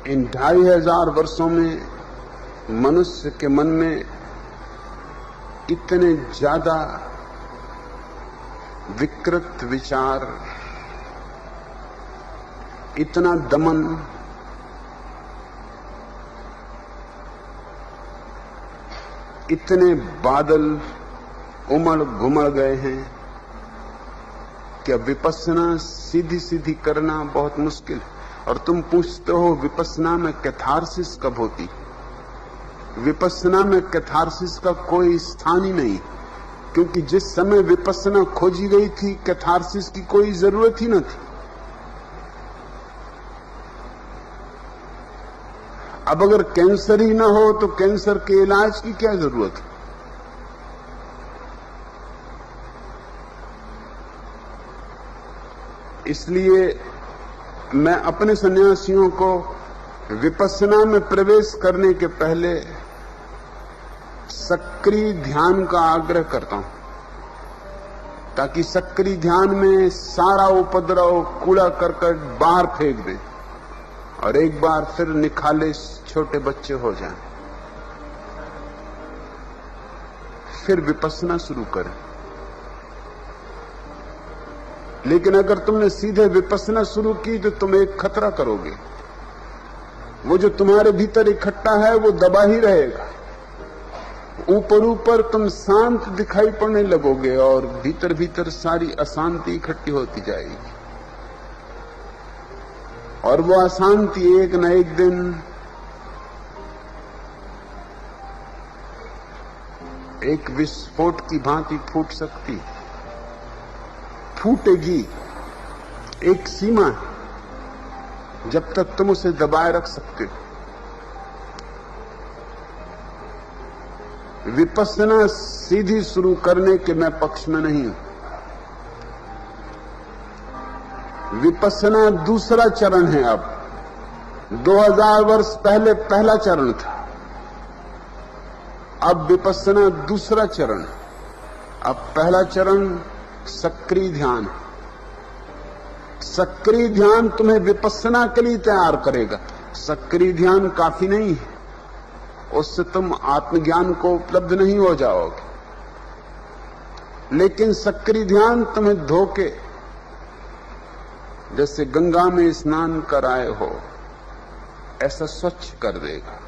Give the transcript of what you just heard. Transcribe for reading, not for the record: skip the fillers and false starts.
इन 2500 वर्षों में मनुष्य के मन में इतने ज्यादा विकृत विचार, इतना दमन, इतने बादल उमड़ घुमड़ गए हैं कि अब विपස්සना सीधी सीधी करना बहुत मुश्किल है। और तुम पूछते हो विपස්සना में कैथारसिस कब होती? विपස්සना में कैथारसिस का कोई स्थान ही नहीं, क्योंकि जिस समय विपස්සना खोजी गई थी कैथारसिस की कोई जरूरत ही न थी। अब अगर कैंसर ही ना हो तो कैंसर के इलाज की क्या जरूरत है? इसलिए मैं अपने सन्यासियों को विपස්සना में प्रवेश करने के पहले सक्रिय ध्यान का आग्रह करता हूं, ताकि सक्रिय ध्यान में सारा उपद्रव, कूड़ा करकट बाहर फेंक दें और एक बार फिर निखालिस छोटे बच्चे हो जाएं। फिर विपස්සना शुरू करें। लेकिन अगर तुमने सीधे विपස්සना शुरू की तो तुम एक खतरा करोगे। वो जो तुम्हारे भीतर इकट्ठा है वो दबा ही रहेगा। ऊपर ऊपर तुम शांत दिखाई पड़ने लगोगे और भीतर भीतर सारी अशांति इकट्ठी होती जाएगी, और वो अशांति एक न एक दिन एक विस्फोट की भांति फूट सकती, फूटेगी। एक सीमा है जब तक तुम उसे दबाए रख सकते हो। विपස්සना सीधी शुरू करने के मैं पक्ष में नहीं हूं। विपස්සना दूसरा चरण है। अब 2000 वर्ष पहले पहला चरण था, अब विपස්සना दूसरा चरण है। अब पहला चरण सक्रिय ध्यान। सक्रिय ध्यान तुम्हें विपස්සना के लिए तैयार करेगा। सक्रिय ध्यान काफी नहीं है, उससे तुम आत्मज्ञान को उपलब्ध नहीं हो जाओगे। लेकिन सक्रिय ध्यान तुम्हें धोके, जैसे गंगा में स्नान कराए हो, ऐसा स्वच्छ कर देगा।